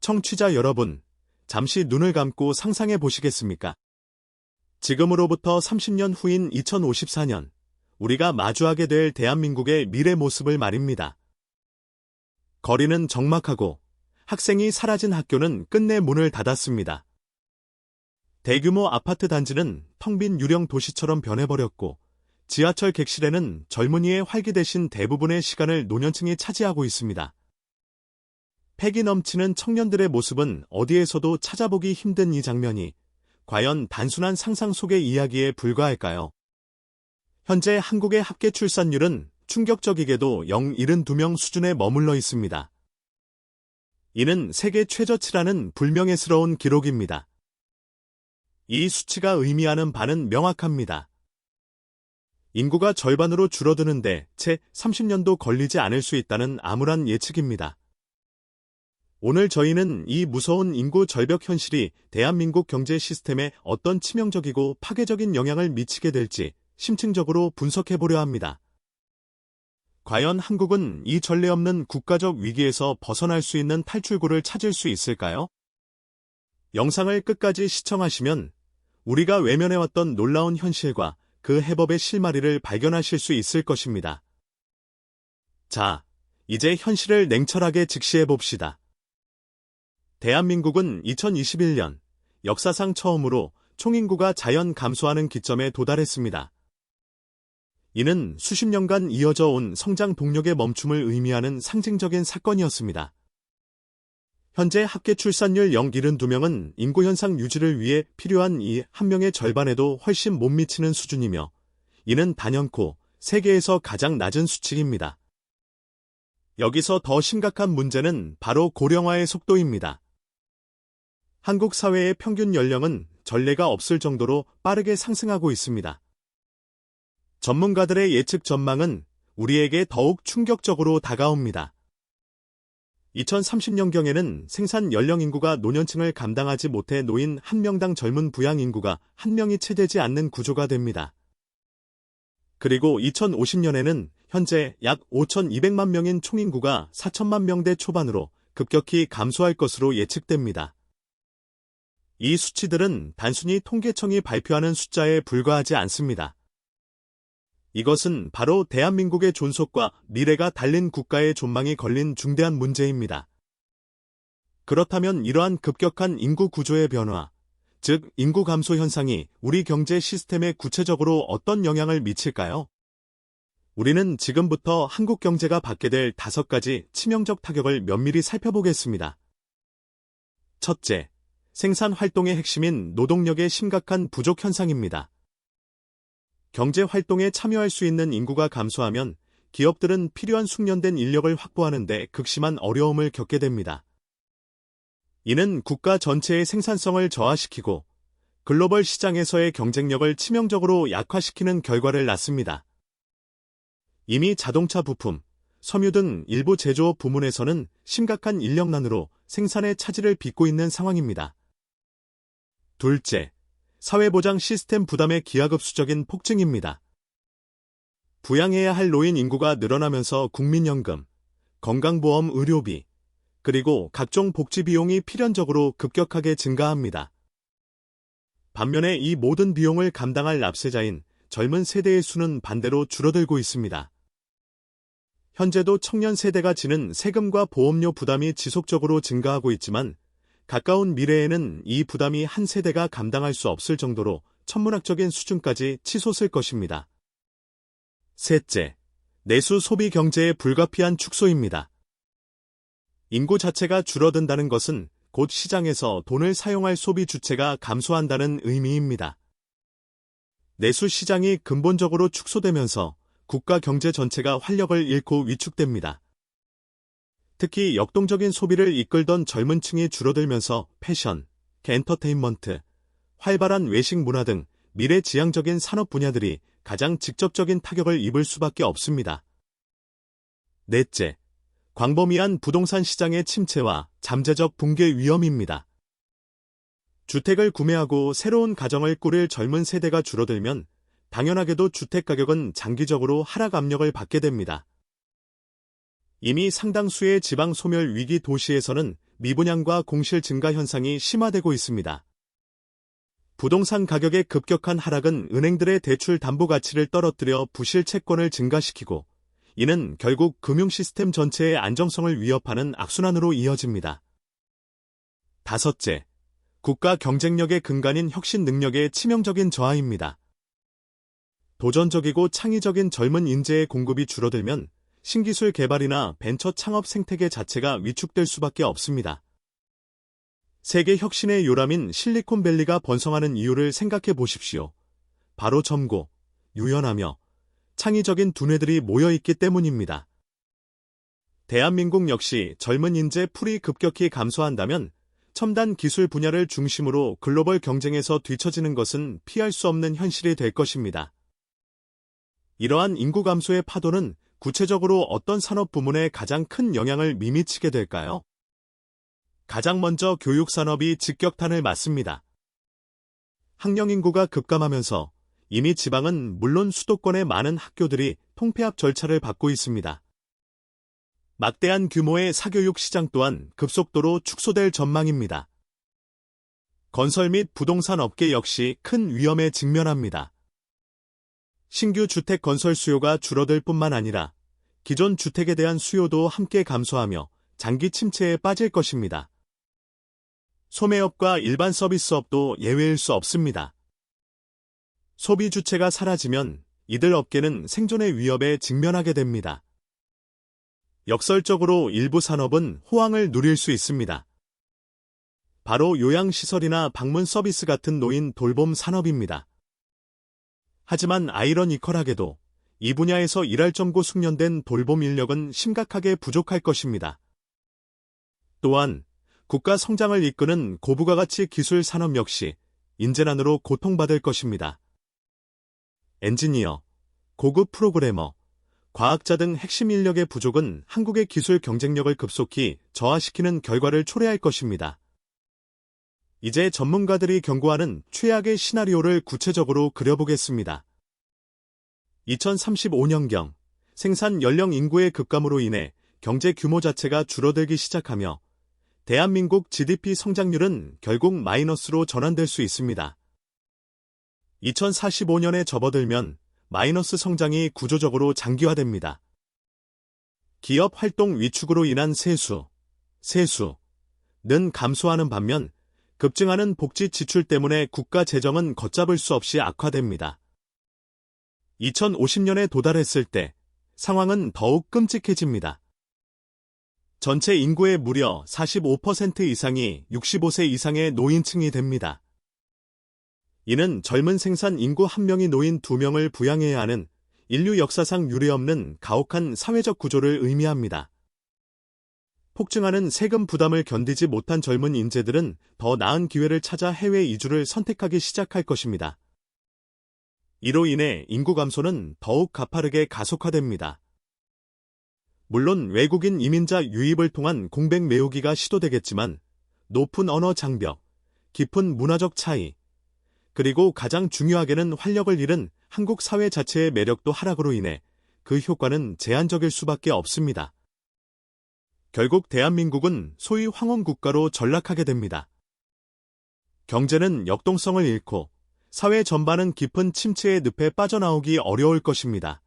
청취자 여러분, 잠시 눈을 감고 상상해 보시겠습니까? 지금으로부터 30년 후인 2054년, 우리가 마주하게 될 대한민국의 미래 모습을 말입니다. 거리는 적막하고 학생이 사라진 학교는 끝내 문을 닫았습니다. 대규모 아파트 단지는 텅 빈 유령 도시처럼 변해버렸고 지하철 객실에는 젊은이의 활기 대신 대부분의 시간을 노년층이 차지하고 있습니다. 패기 넘치는 청년들의 모습은 어디에서도 찾아보기 힘든 이 장면이 과연 단순한 상상 속의 이야기에 불과할까요? 현재 한국의 합계 출산율은 충격적이게도 0.72명 수준에 머물러 있습니다. 이는 세계 최저치라는 불명예스러운 기록입니다. 이 수치가 의미하는 바는 명확합니다. 인구가 절반으로 줄어드는데 채 30년도 걸리지 않을 수 있다는 암울한 예측입니다. 오늘 저희는 이 무서운 인구 절벽 현실이 대한민국 경제 시스템에 어떤 치명적이고 파괴적인 영향을 미치게 될지 심층적으로 분석해 보려 합니다. 과연 한국은 이 전례 없는 국가적 위기에서 벗어날 수 있는 탈출구를 찾을 수 있을까요? 영상을 끝까지 시청하시면 우리가 외면해왔던 놀라운 현실과 그 해법의 실마리를 발견하실 수 있을 것입니다. 자, 이제 현실을 냉철하게 직시해 봅시다. 대한민국은 2021년 역사상 처음으로 총인구가 자연 감소하는 기점에 도달했습니다. 이는 수십 년간 이어져 온 성장 동력의 멈춤을 의미하는 상징적인 사건이었습니다. 현재 합계 출산율 0.72명은 인구 현상 유지를 위해 필요한 이 한 명의 절반에도 훨씬 못 미치는 수준이며 이는 단연코 세계에서 가장 낮은 수치입니다. 여기서 더 심각한 문제는 바로 고령화의 속도입니다. 한국 사회의 평균 연령은 전례가 없을 정도로 빠르게 상승하고 있습니다. 전문가들의 예측 전망은 우리에게 더욱 충격적으로 다가옵니다. 2030년경에는 생산 연령 인구가 노년층을 감당하지 못해 노인 1명당 젊은 부양 인구가 1명이 채 되지 않는 구조가 됩니다. 그리고 2050년에는 현재 약 5,200만 명인 총인구가 4천만 명대 초반으로 급격히 감소할 것으로 예측됩니다. 이 수치들은 단순히 통계청이 발표하는 숫자에 불과하지 않습니다. 이것은 바로 대한민국의 존속과 미래가 달린 국가의 존망이 걸린 중대한 문제입니다. 그렇다면 이러한 급격한 인구 구조의 변화, 즉 인구 감소 현상이 우리 경제 시스템에 구체적으로 어떤 영향을 미칠까요? 우리는 지금부터 한국 경제가 받게 될 5가지 치명적 타격을 면밀히 살펴보겠습니다. 첫째, 생산 활동의 핵심인 노동력의 심각한 부족 현상입니다. 경제 활동에 참여할 수 있는 인구가 감소하면 기업들은 필요한 숙련된 인력을 확보하는 데 극심한 어려움을 겪게 됩니다. 이는 국가 전체의 생산성을 저하시키고 글로벌 시장에서의 경쟁력을 치명적으로 약화시키는 결과를 낳습니다. 이미 자동차 부품, 섬유 등 일부 제조업 부문에서는 심각한 인력난으로 생산의 차질을 빚고 있는 상황입니다. 둘째, 사회보장 시스템 부담의 기하급수적인 폭증입니다. 부양해야 할 노인 인구가 늘어나면서 국민연금, 건강보험 의료비, 그리고 각종 복지 비용이 필연적으로 급격하게 증가합니다. 반면에 이 모든 비용을 감당할 납세자인 젊은 세대의 수는 반대로 줄어들고 있습니다. 현재도 청년 세대가 지는 세금과 보험료 부담이 지속적으로 증가하고 있지만 가까운 미래에는 이 부담이 한 세대가 감당할 수 없을 정도로 천문학적인 수준까지 치솟을 것입니다. 셋째, 내수 소비 경제의 불가피한 축소입니다. 인구 자체가 줄어든다는 것은 곧 시장에서 돈을 사용할 소비 주체가 감소한다는 의미입니다. 내수 시장이 근본적으로 축소되면서 국가 경제 전체가 활력을 잃고 위축됩니다. 특히 역동적인 소비를 이끌던 젊은 층이 줄어들면서 패션, 엔터테인먼트, 활발한 외식 문화 등 미래지향적인 산업 분야들이 가장 직접적인 타격을 입을 수밖에 없습니다. 넷째, 광범위한 부동산 시장의 침체와 잠재적 붕괴 위험입니다. 주택을 구매하고 새로운 가정을 꾸릴 젊은 세대가 줄어들면 당연하게도 주택 가격은 장기적으로 하락 압력을 받게 됩니다. 이미 상당수의 지방 소멸 위기 도시에서는 미분양과 공실 증가 현상이 심화되고 있습니다. 부동산 가격의 급격한 하락은 은행들의 대출 담보 가치를 떨어뜨려 부실 채권을 증가시키고, 이는 결국 금융 시스템 전체의 안정성을 위협하는 악순환으로 이어집니다. 다섯째, 국가 경쟁력의 근간인 혁신 능력의 치명적인 저하입니다. 도전적이고 창의적인 젊은 인재의 공급이 줄어들면 신기술 개발이나 벤처 창업 생태계 자체가 위축될 수밖에 없습니다. 세계 혁신의 요람인 실리콘밸리가 번성하는 이유를 생각해 보십시오. 바로 젊고, 유연하며 창의적인 두뇌들이 모여있기 때문입니다. 대한민국 역시 젊은 인재 풀이 급격히 감소한다면 첨단 기술 분야를 중심으로 글로벌 경쟁에서 뒤처지는 것은 피할 수 없는 현실이 될 것입니다. 이러한 인구 감소의 파도는 구체적으로 어떤 산업 부문에 가장 큰 영향을 미치게 될까요? 가장 먼저 교육산업이 직격탄을 맞습니다. 학령 인구가 급감하면서 이미 지방은 물론 수도권의 많은 학교들이 통폐합 절차를 받고 있습니다. 막대한 규모의 사교육 시장 또한 급속도로 축소될 전망입니다. 건설 및 부동산 업계 역시 큰 위험에 직면합니다. 신규 주택 건설 수요가 줄어들 뿐만 아니라 기존 주택에 대한 수요도 함께 감소하며 장기 침체에 빠질 것입니다. 소매업과 일반 서비스업도 예외일 수 없습니다. 소비 주체가 사라지면 이들 업계는 생존의 위협에 직면하게 됩니다. 역설적으로 일부 산업은 호황을 누릴 수 있습니다. 바로 요양시설이나 방문 서비스 같은 노인 돌봄 산업입니다. 하지만 아이러니컬하게도 이 분야에서 일할 정도 숙련된 돌봄 인력은 심각하게 부족할 것입니다. 또한 국가 성장을 이끄는 고부가가치 기술 산업 역시 인재난으로 고통받을 것입니다. 엔지니어, 고급 프로그래머, 과학자 등 핵심 인력의 부족은 한국의 기술 경쟁력을 급속히 저하시키는 결과를 초래할 것입니다. 이제 전문가들이 경고하는 최악의 시나리오를 구체적으로 그려보겠습니다. 2035년경 생산 연령 인구의 급감으로 인해 경제 규모 자체가 줄어들기 시작하며 대한민국 GDP 성장률은 결국 마이너스로 전환될 수 있습니다. 2045년에 접어들면 마이너스 성장이 구조적으로 장기화됩니다. 기업 활동 위축으로 인한 세수는 감소하는 반면 급증하는 복지 지출 때문에 국가 재정은 걷잡을 수 없이 악화됩니다. 2050년에 도달했을 때 상황은 더욱 끔찍해집니다. 전체 인구의 무려 45% 이상이 65세 이상의 노인층이 됩니다. 이는 젊은 생산 인구 1명이 노인 2명을 부양해야 하는 인류 역사상 유례없는 가혹한 사회적 구조를 의미합니다. 폭증하는 세금 부담을 견디지 못한 젊은 인재들은 더 나은 기회를 찾아 해외 이주를 선택하기 시작할 것입니다. 이로 인해 인구 감소는 더욱 가파르게 가속화됩니다. 물론 외국인 이민자 유입을 통한 공백 메우기가 시도되겠지만 높은 언어 장벽, 깊은 문화적 차이, 그리고 가장 중요하게는 활력을 잃은 한국 사회 자체의 매력도 하락으로 인해 그 효과는 제한적일 수밖에 없습니다. 결국 대한민국은 소위 황혼국가로 전락하게 됩니다. 경제는 역동성을 잃고 사회 전반은 깊은 침체의 늪에 빠져나오기 어려울 것입니다.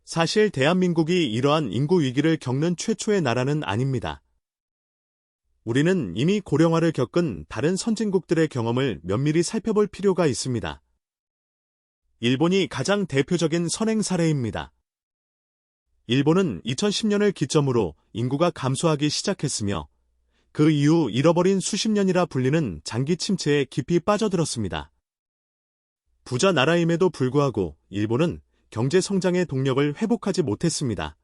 사실 대한민국이 이러한 인구 위기를 겪는 최초의 나라는 아닙니다. 우리는 이미 고령화를 겪은 다른 선진국들의 경험을 면밀히 살펴볼 필요가 있습니다. 일본이 가장 대표적인 선행 사례입니다. 일본은 2010년을 기점으로 인구가 감소하기 시작했으며 그 이후 잃어버린 수십 년이라 불리는 장기 침체에 깊이 빠져들었습니다. 부자 나라임에도 불구하고 일본은 경제 성장의 동력을 회복하지 못했습니다.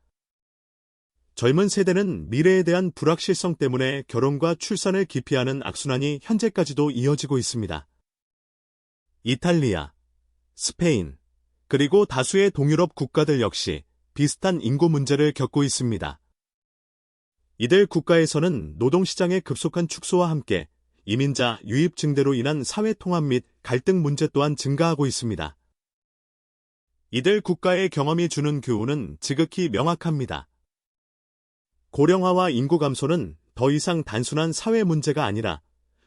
젊은 세대는 미래에 대한 불확실성 때문에 결혼과 출산을 기피하는 악순환이 현재까지도 이어지고 있습니다. 이탈리아, 스페인, 그리고 다수의 동유럽 국가들 역시 비슷한 인구 문제를 겪고 있습니다. 이들 국가에서는 노동시장의 급속한 축소와 함께 이민자 유입 증대로 인한 사회 통합 및 갈등 문제 또한 증가하고 있습니다. 이들 국가의 경험이 주는 교훈은 지극히 명확합니다. 고령화와 인구 감소는 더 이상 단순한 사회 문제가 아니라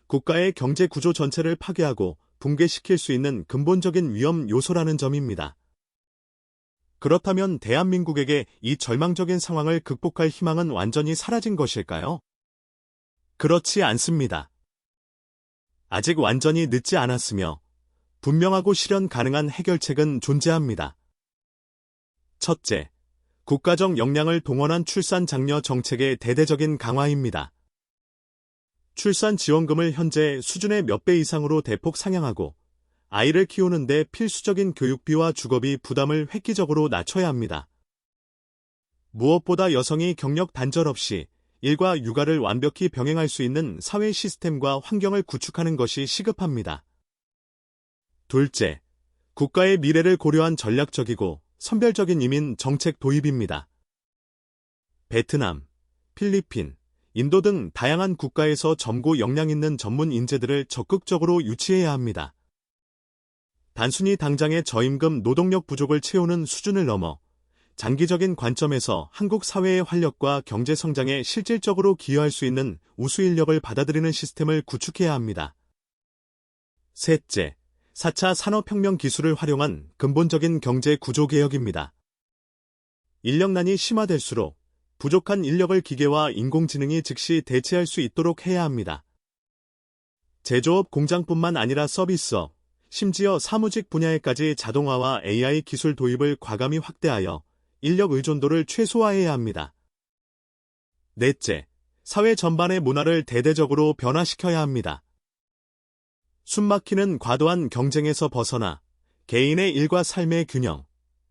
국가의 경제 구조 전체를 파괴하고 붕괴시킬 수 있는 근본적인 위험 요소라는 점입니다. 그렇다면 대한민국에게 이 절망적인 상황을 극복할 희망은 완전히 사라진 것일까요? 그렇지 않습니다. 아직 완전히 늦지 않았으며 분명하고 실현 가능한 해결책은 존재합니다. 첫째, 국가적 역량을 동원한 출산 장려 정책의 대대적인 강화입니다. 출산 지원금을 현재 수준의 몇 배 이상으로 대폭 상향하고 아이를 키우는 데 필수적인 교육비와 주거비 부담을 획기적으로 낮춰야 합니다. 무엇보다 여성이 경력 단절 없이 일과 육아를 완벽히 병행할 수 있는 사회 시스템과 환경을 구축하는 것이 시급합니다. 둘째, 국가의 미래를 고려한 전략적이고 선별적인 이민 정책 도입입니다. 베트남, 필리핀, 인도 등 다양한 국가에서 젊고 역량 있는 전문 인재들을 적극적으로 유치해야 합니다. 단순히 당장의 저임금 노동력 부족을 채우는 수준을 넘어 장기적인 관점에서 한국 사회의 활력과 경제 성장에 실질적으로 기여할 수 있는 우수 인력을 받아들이는 시스템을 구축해야 합니다. 셋째, 4차 산업혁명 기술을 활용한 근본적인 경제 구조 개혁입니다. 인력난이 심화될수록 부족한 인력을 기계와 인공지능이 즉시 대체할 수 있도록 해야 합니다. 제조업 공장뿐만 아니라 서비스업, 심지어 사무직 분야에까지 자동화와 AI 기술 도입을 과감히 확대하여 인력 의존도를 최소화해야 합니다. 넷째, 사회 전반의 문화를 대대적으로 변화시켜야 합니다. 숨막히는 과도한 경쟁에서 벗어나 개인의 일과 삶의 균형,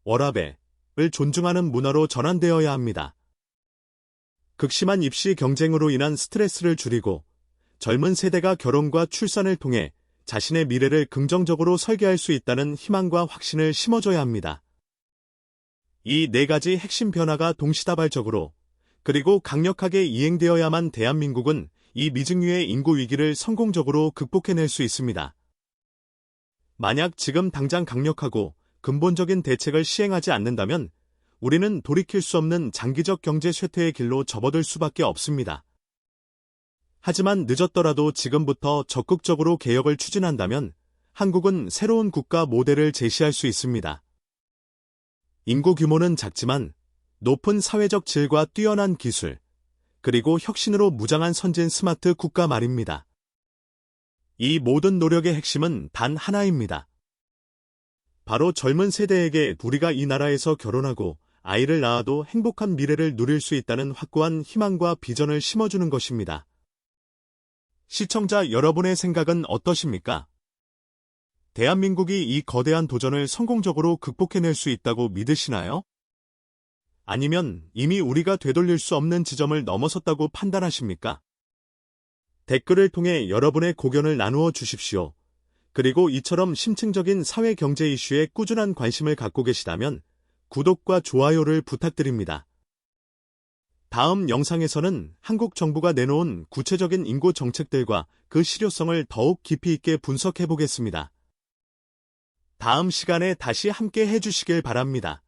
워라밸을 존중하는 문화로 전환되어야 합니다. 극심한 입시 경쟁으로 인한 스트레스를 줄이고 젊은 세대가 결혼과 출산을 통해 자신의 미래를 긍정적으로 설계할 수 있다는 희망과 확신을 심어줘야 합니다. 이 네 가지 핵심 변화가 동시다발적으로 그리고 강력하게 이행되어야만 대한민국은 이 미증유의 인구 위기를 성공적으로 극복해낼 수 있습니다. 만약 지금 당장 강력하고 근본적인 대책을 시행하지 않는다면 우리는 돌이킬 수 없는 장기적 경제 쇠퇴의 길로 접어들 수밖에 없습니다. 하지만 늦었더라도 지금부터 적극적으로 개혁을 추진한다면 한국은 새로운 국가 모델을 제시할 수 있습니다. 인구 규모는 작지만 높은 사회적 질과 뛰어난 기술, 그리고 혁신으로 무장한 선진 스마트 국가 말입니다. 이 모든 노력의 핵심은 단 하나입니다. 바로 젊은 세대에게 우리가 이 나라에서 결혼하고 아이를 낳아도 행복한 미래를 누릴 수 있다는 확고한 희망과 비전을 심어주는 것입니다. 시청자 여러분의 생각은 어떠십니까? 대한민국이 이 거대한 도전을 성공적으로 극복해낼 수 있다고 믿으시나요? 아니면 이미 우리가 되돌릴 수 없는 지점을 넘어섰다고 판단하십니까? 댓글을 통해 여러분의 고견을 나누어 주십시오. 그리고 이처럼 심층적인 사회 경제 이슈에 꾸준한 관심을 갖고 계시다면 구독과 좋아요를 부탁드립니다. 다음 영상에서는 한국 정부가 내놓은 구체적인 인구 정책들과 그 실효성을 더욱 깊이 있게 분석해 보겠습니다. 다음 시간에 다시 함께 해주시길 바랍니다.